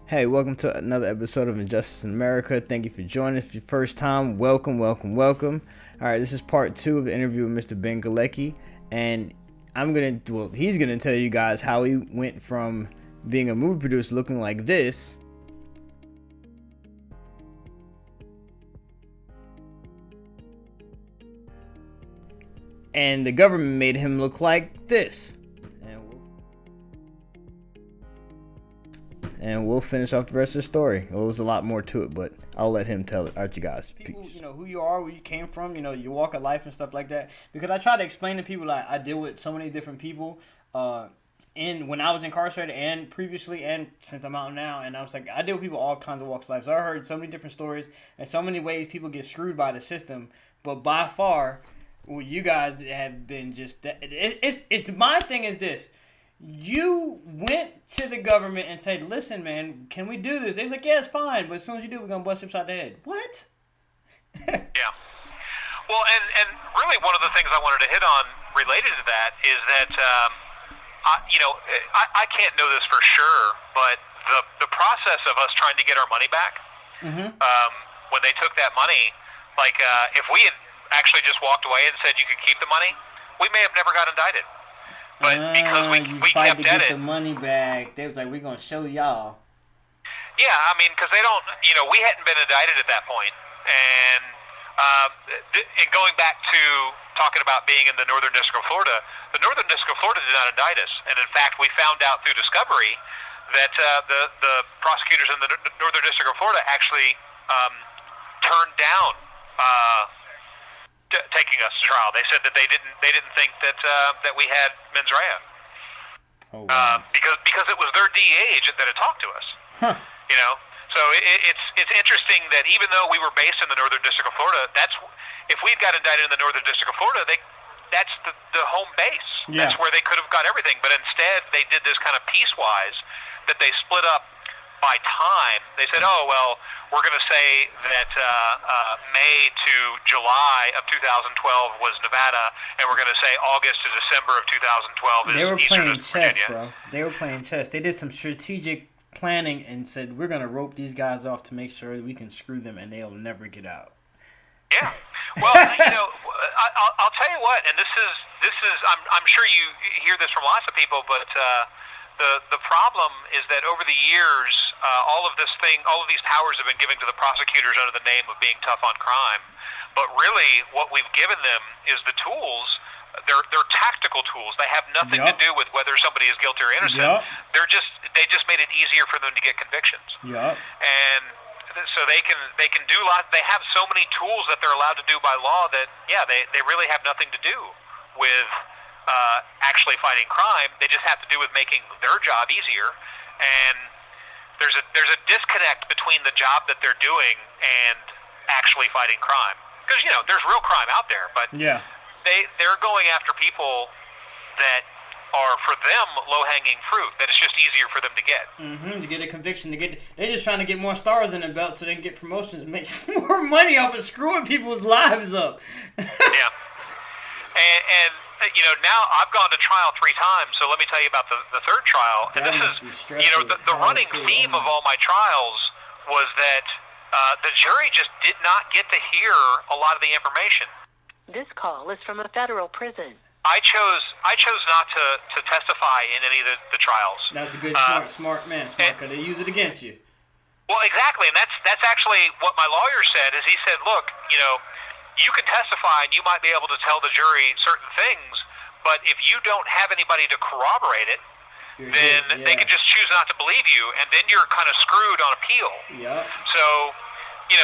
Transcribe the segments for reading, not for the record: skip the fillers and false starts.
Hey, welcome to another episode of Injustice in America. Thank you for joining. If it's your first time, welcome. All right, this is part 2 of the interview with Mr. Ben Galecki, and he's gonna tell you guys how he went from being a movie producer looking like this and the government made him look like this. And we'll finish off the rest of the story. Well, there's a lot more to it, but I'll let him tell it. All right, you guys. People, you know, who you are, where you came from, you know, your walk of life and stuff like that. Because I try to explain to people, like, I deal with so many different people and when I was incarcerated and previously and since I'm out now. And I was like, I deal with people all kinds of walks of life. So I heard so many different stories and so many ways people get screwed by the system. But by far, well, you guys have been just... It's my thing is this. You went to the government and said, listen, man, can we do this? They was like, yeah, it's fine, but as soon as you do, we're going to bust you upside the head. What? Yeah. Well, and really one of the things I wanted to hit on related to that is that, I can't know this for sure, but the process of us trying to get our money back, when they took that money, like if we had actually just walked away and said you could keep the money, we may have never got indicted. But because we kept at it, the money back, they was like, we're going to show y'all. Yeah, I mean, because they don't, we hadn't been indicted at that point. And going back to talking about being in the Northern District of Florida, the Northern District of Florida did not indict us. And in fact, we found out through discovery that the prosecutors in the Northern District of Florida actually turned down taking us to trial. They said that they didn't think that we had mens rea. Oh, wow. Because it was their DA agent that had talked to us. Huh. So it's interesting that even though we were based in the Northern District of Florida, if we got indicted in the Northern District of Florida, that's the home base. Yeah. That's where they could have got everything. But instead, they did this kind of piecewise that they split up by time. They said, oh, well, we're going to say that May to July of 2012 was Nevada, and we're going to say August to December of 2012 is They were Eastern playing chess, Virginia. bro. They were playing chess. They did some strategic planning and said, we're going to rope these guys off to make sure that we can screw them and they'll never get out. Yeah. Well, I'll tell you what, and this is I'm sure you hear this from lots of people, but the problem is that over the years, all of these powers have been given to the prosecutors under the name of being tough on crime. But really, what we've given them is the tools. They're tactical tools. They have nothing to do with whether somebody is guilty or innocent. They just made it easier for them to get convictions. And so they can do a lot. They have so many tools that they're allowed to do by law that they really have nothing to do with actually fighting crime. They just have to do with making their job easier. And there's a disconnect between the job that they're doing and actually fighting crime. Because there's real crime out there, but they're going after people that are for them low-hanging fruit. That it's just easier for them to get. To get a conviction, they're just trying to get more stars in their belt so they can get promotions and make more money off of screwing people's lives up. Yeah. And now I've gone to trial 3 times, so let me tell you about the third trial. And this is, the running theme of all my trials was that the jury just did not get to hear a lot of the information. This call is from a federal prison. I chose not to testify in any of the trials. That's a good, smart man, because they use it against you. Well, exactly, and that's actually what my lawyer said. Is he said, look, you can testify and you might be able to tell the jury certain things, but if you don't have anybody to corroborate it, then they can just choose not to believe you, and then you're kind of screwed on appeal. Yeah. So,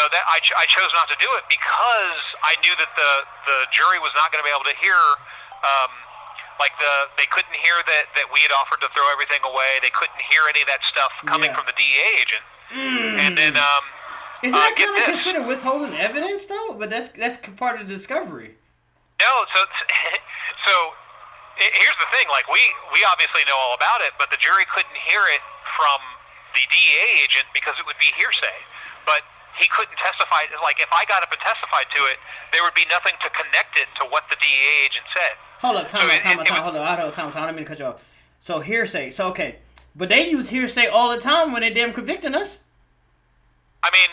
that I chose not to do it because I knew that the jury was not going to be able to hear, they couldn't hear that we had offered to throw everything away. They couldn't hear any of that stuff coming from the DEA agent. And then, isn't that kind of considered withholding evidence, though? But that's part of the discovery. No, so here's the thing. Like, we obviously know all about it, but the jury couldn't hear it from the DEA agent because it would be hearsay. But he couldn't testify. Like, if I got up and testified to it, there would be nothing to connect it to what the DEA agent said. Hold up, time out. Hold on. I don't mean to cut you off. So hearsay. So, okay. But they use hearsay all the time when they damn convicting us. I mean,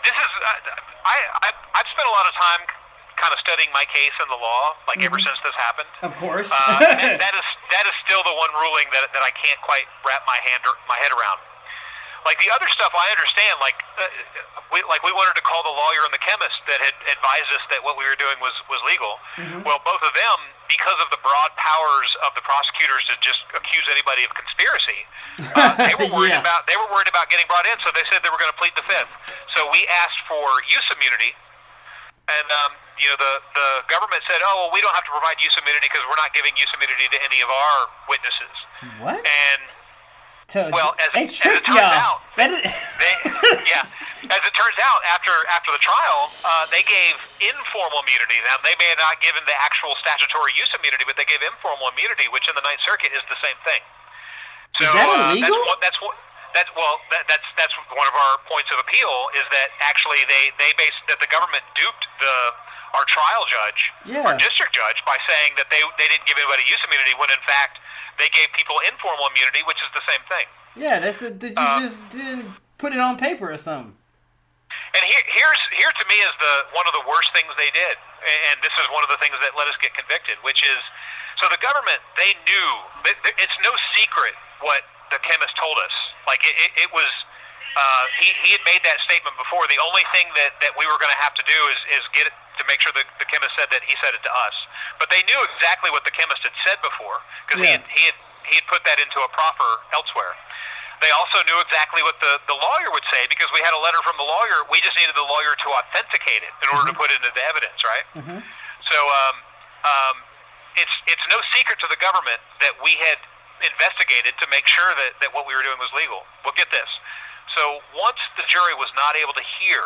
this is I've spent a lot of time kind of studying my case in the law, like ever since this happened. Of course. That is still the one ruling that I can't quite wrap my head around. Like the other stuff, I understand. We wanted to call the lawyer and the chemist that had advised us that what we were doing was legal. Well, both of them, because of the broad powers of the prosecutors to just accuse anybody of conspiracy, they were worried about getting brought in. So they said they were going to plead the fifth. So we asked for use immunity, and the government said, "Oh, well, we don't have to provide use immunity because we're not giving use immunity to any of our witnesses." What? And they tricked y'all. y'all. As it turns out, after the trial, they gave informal immunity. Now, they may have not given the actual statutory use immunity, but they gave informal immunity, which in the Ninth Circuit is the same thing. So, is that illegal? That's one of our points of appeal is that actually that the government duped our trial judge, our district judge, by saying that they didn't give anybody use immunity when in fact they gave people informal immunity, which is the same thing. Yeah, you just didn't put it on paper or something. And here to me is one of the worst things they did, and this is one of the things that let us get convicted, which is, so the government, they knew, it's no secret what the chemist told us. Like it was, he had made that statement before. The only thing that we were going to have to do is get it to make sure the chemist said that he said it to us. But they knew exactly what the chemist had said before because he had put that into a proffer elsewhere. They also knew exactly what the lawyer would say because we had a letter from the lawyer. We just needed the lawyer to authenticate it in order to put it into evidence, right? So it's no secret to the government that we had investigated to make sure that what we were doing was legal. Well, get this. So once the jury was not able to hear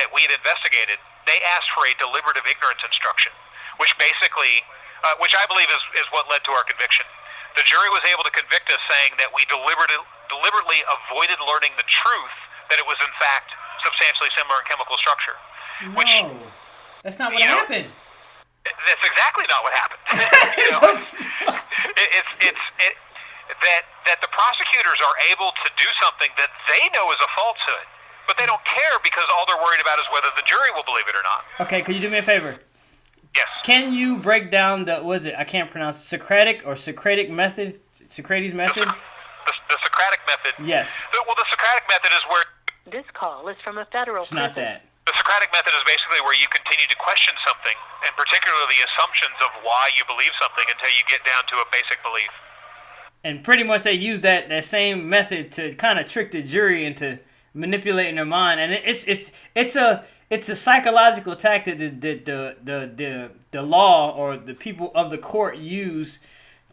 that we had investigated, they asked for a deliberative ignorance instruction, which basically, which I believe is what led to our conviction. The jury was able to convict us saying that we deliberately avoided learning the truth that it was in fact substantially similar in chemical structure. No, that's not what happened. That's exactly not what happened. That the prosecutors are able to do something that they know is a falsehood, but they don't care because all they're worried about is whether the jury will believe it or not. Okay, could you do me a favor? Yes. Can you break down I can't pronounce Socratic method? Socrates method? The Socratic method? Yes. Well, the Socratic method is where... This call is from a federal prison. It's not that. The Socratic method is basically where you continue to question something, and particularly the assumptions of why you believe something until you get down to a basic belief. And pretty much they use that same method to kind of trick the jury into manipulating their mind, and it's a psychological tactic that the law or the people of the court use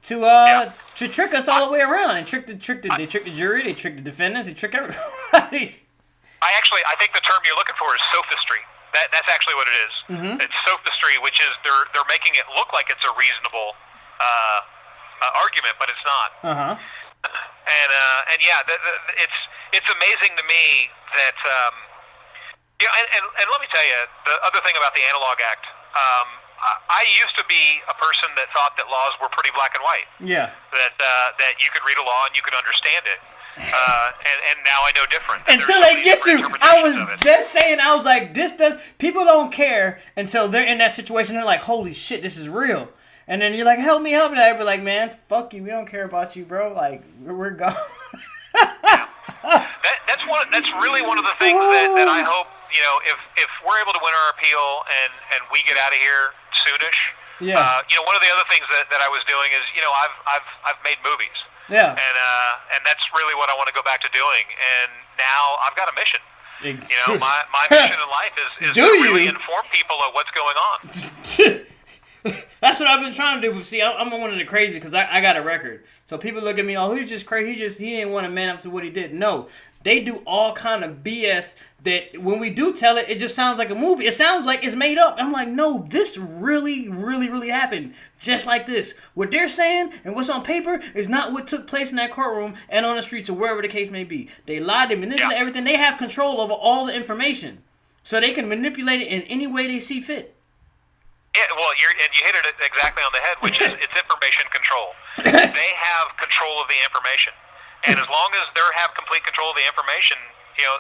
to trick us all the way around and they trick the jury, they trick the defendants, they trick everybody. I think the term you're looking for is sophistry. That's actually what it is. It's sophistry, which is they're making it look like it's a reasonable argument, but it's not. And it's amazing to me that and let me tell you the other thing about the Analog Act. I used to be a person that thought that laws were pretty black and white. Yeah. That you could read a law and you could understand it. And now I know different. Until they get you. I was just saying, I was like, people don't care until they're in that situation. They're like, holy shit, this is real. And then you're like, help me. I'd be like, man, fuck you. We don't care about you, bro. Like, we're gone. That's really one of the things that I hope, if we're able to win our appeal and we get out of here soonish. Yeah. One of the other things that I was doing is, I've made movies. Yeah. And that's really what I want to go back to doing. And now I've got a mission. My mission in life is to really inform people of what's going on. That's what I've been trying to do. But see, I'm one of the crazy because I got a record. So people look at me, oh, he's just crazy. He didn't want to man up to what he did. No, they do all kind of BS that when we do tell it, it just sounds like a movie. It sounds like it's made up. I'm like, no, this really, really, really happened. Just like this. What they're saying and what's on paper is not what took place in that courtroom and on the streets or wherever the case may be. They lied, they manipulate everything. They have control over all the information. So they can manipulate it in any way they see fit. Yeah, well, you hit it exactly on the head, which is it's information control. They have control of the information, and as long as they have complete control of the information,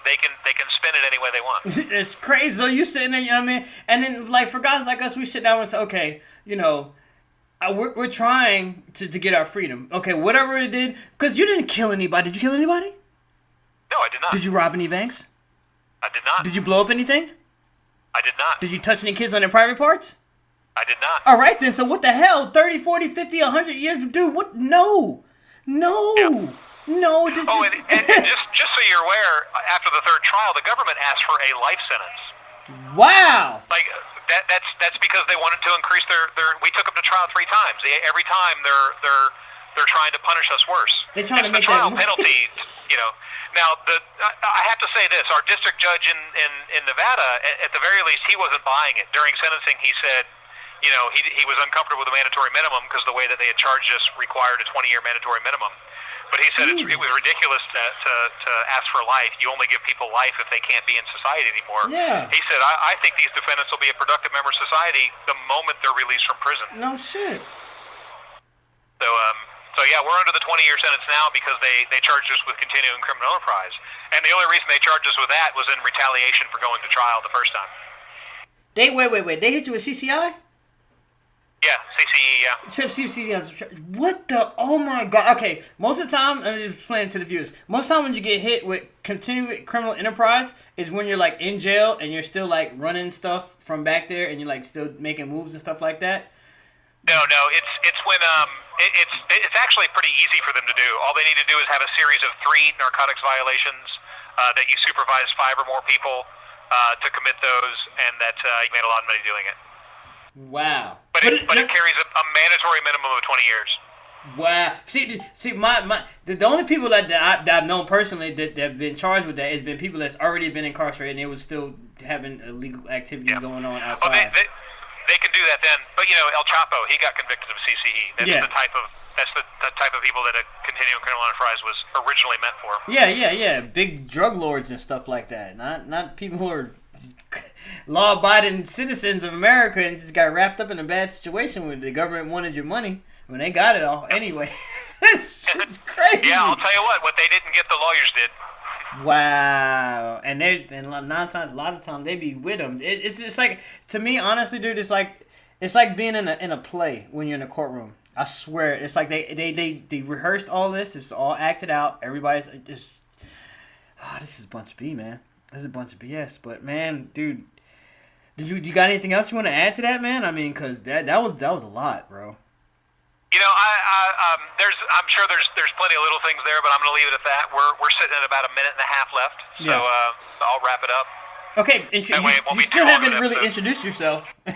they can spin it any way they want. It's crazy. So you sitting there, you know what I mean? And then, like, for guys like us, we sit down and say, okay, we're trying to get our freedom. Okay, whatever it did, because you didn't kill anybody. Did you kill anybody? No, I did not. Did you rob any banks? I did not. Did you blow up anything? I did not. Did you touch any kids on their private parts? I did not. All right, then. So what the hell? 30, 40, 50, 100 years? Dude, what? No. Yeah. No. And just so you're aware, after the third trial, the government asked for a life sentence. Wow. Like that's because they wanted to increase their. We took them to trial 3 times. Every time they're trying to punish us worse. They're trying to the make trial that penalty. Now I have to say this: our district judge in Nevada, at the very least, he wasn't buying it. During sentencing, he said, he was uncomfortable with the mandatory minimum because the way that they had charged us required a 20-year mandatory minimum. But he said it was ridiculous to ask for life. You only give people life if they can't be in society anymore. Yeah. He said, I think these defendants will be a productive member of society the moment they're released from prison. No shit. So yeah, we're under the 20-year sentence now because they charged us with continuing criminal enterprise. And the only reason they charged us with that was in retaliation for going to trial the first time. Wait. They hit you with CCI? Yeah, CCE, yeah. CCI. What the? Oh my God. Okay, most of the time, I'm just explaining to the viewers. Most of the time when you get hit with continuing criminal enterprise is when you're like in jail and you're still like running stuff from back there and you're like still making moves and stuff like that. No, it's when it's actually pretty easy for them to do. All they need to do is have a series of 3 narcotics violations that you supervise 5 or more people to commit those, and that you made a lot of money doing it. Wow. But it carries a mandatory minimum of 20 years. Wow. See, the only people that I've known personally that have been charged with that has been people that's already been incarcerated and they was still having illegal activity going on outside. Well, they can do that then, but El Chapo, he got convicted of CCE. That's the type of people that a continuing criminal enterprise was originally meant for. Yeah. Big drug lords and stuff like that. Not people who are law-abiding citizens of America and just got wrapped up in a bad situation where the government wanted your money when they got it all anyway. It's crazy. Yeah, I'll tell you what they didn't get, the lawyers did. Wow. And a lot of times they be with them. It's just like, to me, honestly, dude, it's like being in a play when you're in a courtroom. I swear, it's like they rehearsed all this. It's all acted out. Everybody's just, this is a bunch of B, man. This is a bunch of BS. But man, dude, you got anything else you want to add to that, man? I mean, cause that was a lot, bro. I'm sure there's plenty of little things there, but I'm going to leave it at that. We're sitting at about a minute and a half left, so I'll wrap it up. Okay, you still haven't really introduced yourself. Well,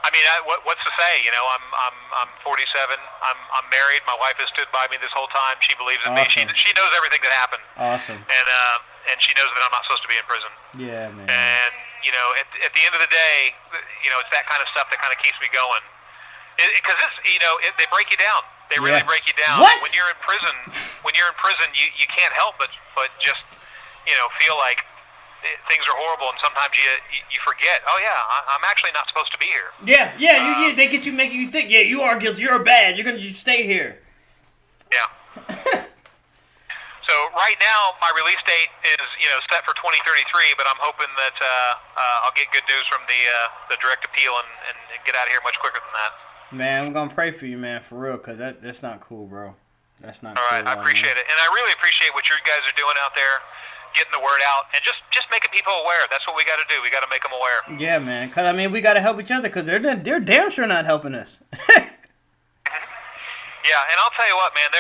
I mean, what's to say? I'm 47. I'm married. My wife has stood by me this whole time. She believes in me. She knows everything that happened. Awesome. And she knows that I'm not supposed to be in prison. Yeah, man. And at the end of the day, it's that kind of stuff that kind of keeps me going. Because they break you down. They really break you down. What? When you're in prison, you can't help but just feel like things are horrible, and sometimes you forget. Oh yeah, I'm actually not supposed to be here. Yeah. They get you, making you think. Yeah, you are guilty. You're bad. You stay here. Yeah. So right now, my release date is set for 2033, but I'm hoping that I'll get good news from the direct appeal and get out of here much quicker than that. Man, I'm gonna pray for you, man, for real, cause that's not cool, bro. That's not. All right, I appreciate it, and I really appreciate what you guys are doing out there, getting the word out, and just making people aware. That's what we got to do. We got to make them aware. Yeah, man. Cause I mean, we got to help each other, cause they're damn sure not helping us. Yeah, and I'll tell you what, man.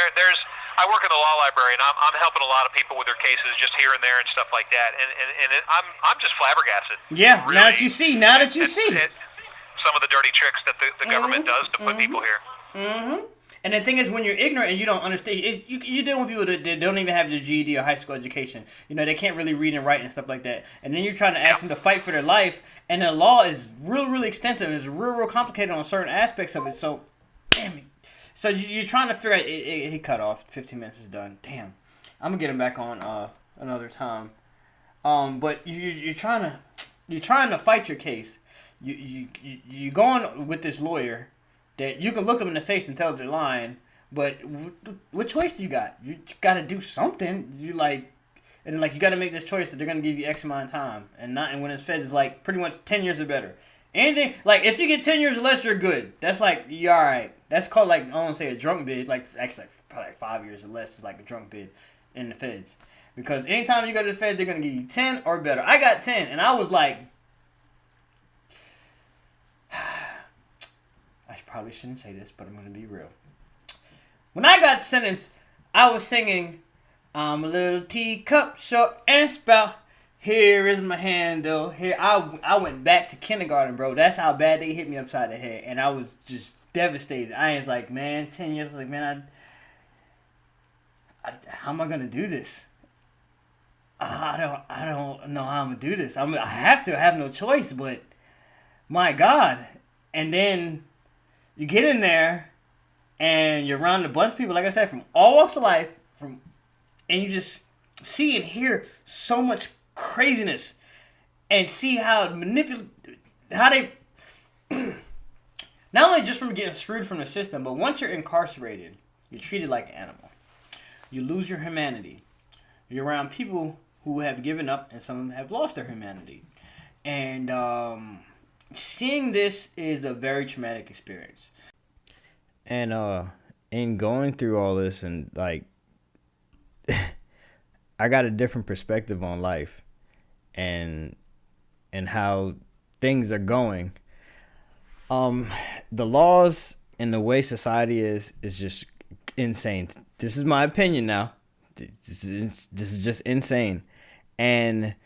I work in the law library, and I'm helping a lot of people with their cases just here and there and stuff like that, and I'm just flabbergasted. Yeah. Really, now that you see. Some of the dirty tricks that the government does to put people here. Mm-hmm. And the thing is, when you're ignorant and you don't understand, you deal with people that don't even have their GED or high school education. They can't really read and write and stuff like that. And then you're trying to ask them to fight for their life, and the law is really extensive. It's real complicated on certain aspects of it. So, damn it. So you're trying to figure out. He cut off. 15 minutes is done. Damn. I'm gonna get him back on another time. But you're trying to fight your case. You going with this lawyer that you can look them in the face and tell they're lying. But what choice do you got? You got to do something. You got to make this choice that they're gonna give you X amount of time, and when it's fed, it's like pretty much 10 years or better. Anything like if you get 10 years or less, you're good. That's like you're all right. That's called like I don't want to say a drunk bid. Like actually, probably like 5 years or less is like a drunk bid in the feds. Because anytime you go to the feds, they're gonna give you 10 or better. I got 10, and I was like, I probably shouldn't say this, but I'm gonna be real. When I got sentenced, I was singing, "I'm a little teacup, short and spout. Here is my handle." Here, I went back to kindergarten, bro. That's how bad they hit me upside the head, and I was just devastated. I was like, man, 10 years. Like, man, how am I gonna do this? I don't know how I'm gonna do this. I have to. I have no choice. But my God, and then you get in there, and you're around a bunch of people, like I said, from all walks of life, and you just see and hear so much craziness, and see how they not only just from getting screwed from the system, but once you're incarcerated, you're treated like an animal. You lose your humanity. You're around people who have given up, and some of them have lost their humanity. And seeing this is a very traumatic experience. And in going through all this, and like I got a different perspective on life and how things are going. The laws and the way society is just insane. This is my opinion now. This is just insane. And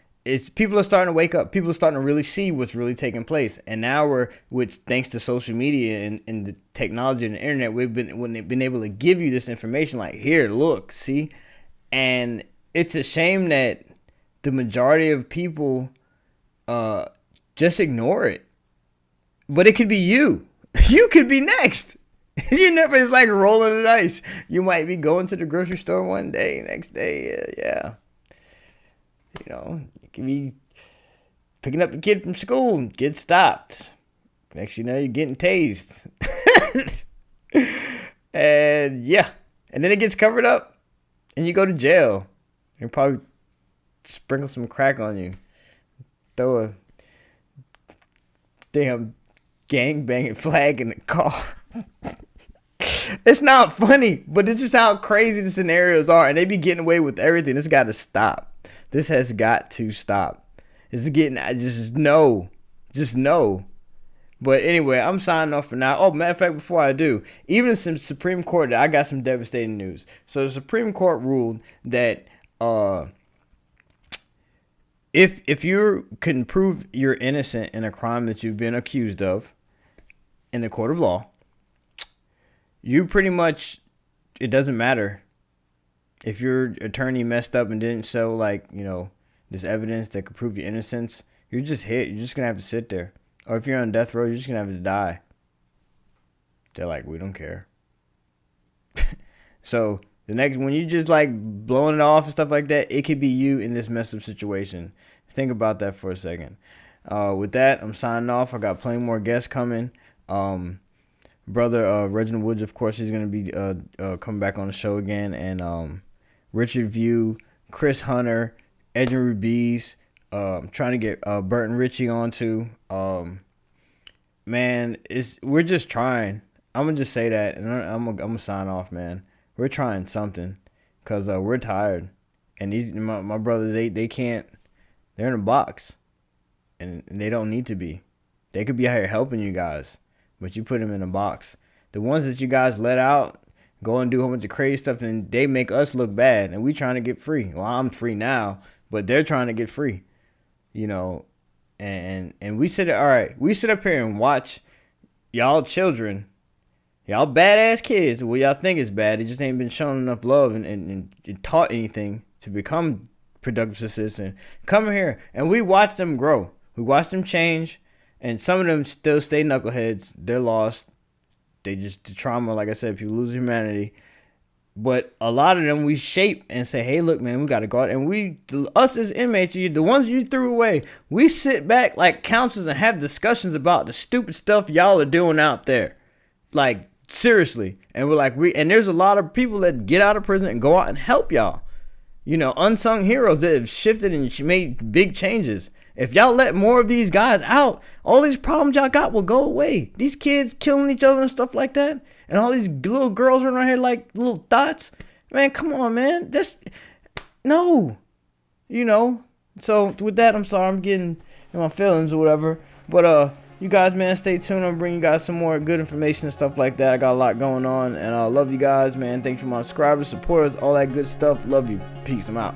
people are starting to wake up. People are starting to really see what's really taking place. And now thanks to social media and the technology and the internet, we've been able to give you this information. Like, here, look, see. And it's a shame that the majority of people just ignore it. But it could be you. You could be next. You never. It's like rolling the dice. You might be going to the grocery store one day, next day, yeah. You know, you can be picking up a kid from school, get stopped. Next you know, you're getting tased. And yeah. And then it gets covered up. And you go to jail. You probably sprinkle some crack on you. Throw a damn gangbanging flag in the car. It's not funny, but it's just how crazy the scenarios are. And they be getting away with everything. This got to stop. This has got to stop. It's getting, just no. But anyway, I'm signing off for now. Oh, matter of fact, before I do, even some Supreme Court, I got some devastating news. So the Supreme Court ruled that if you can prove you're innocent in a crime that you've been accused of in the court of law, you pretty much, it doesn't matter if your attorney messed up and didn't show, like, you know, this evidence that could prove your innocence. You're just hit. You're just gonna have to sit there. Or if you're on death row, you're just gonna have to die. They're like, we don't care. So the next, when you just like blowing it off and stuff like that, it could be you in this messed up situation. Think about that for a second. With that, I'm signing off. I got plenty more guests coming. Brother Reginald Woods, of course, he's going to be coming back on the show again. And Richard View, Chris Hunter, Edwin Rubiz. Trying to get Burton Ritchie on too. Man, we're just trying. I'm going to just say that. And I'm going to sign off, man. We're trying something. Because we're tired. And these my brothers, they can't. They're in a box. And they don't need to be. They could be out here helping you guys. But you put them in a box. The ones that you guys let out, go and do a whole bunch of crazy stuff, and they make us look bad. And we trying to get free. Well, I'm free now, but they're trying to get free. You know, and we sit up here and watch y'all children, y'all badass kids. Well, y'all think it's bad. They just ain't been shown enough love and taught anything to become productive citizens. Come here, and we watch them grow. We watch them change. And some of them still stay knuckleheads. They're lost. They just, the trauma, like I said, people lose humanity. But a lot of them we shape and say, hey, look, man, we got to go out. And us as inmates, the ones you threw away, we sit back like counselors and have discussions about the stupid stuff y'all are doing out there. Like, seriously. And we're like, and there's a lot of people that get out of prison and go out and help y'all. You know, unsung heroes that have shifted and made big changes. If y'all let more of these guys out, all these problems y'all got will go away. These kids killing each other and stuff like that. And all these little girls running around here like little thoughts. Man, come on, man. No. You know. So, with that, I'm sorry. I'm getting in my feelings or whatever. But, you guys, man, stay tuned. I'm bringing you guys some more good information and stuff like that. I got a lot going on. And I love you guys, man. Thanks for my subscribers, supporters, all that good stuff. Love you. Peace. I'm out.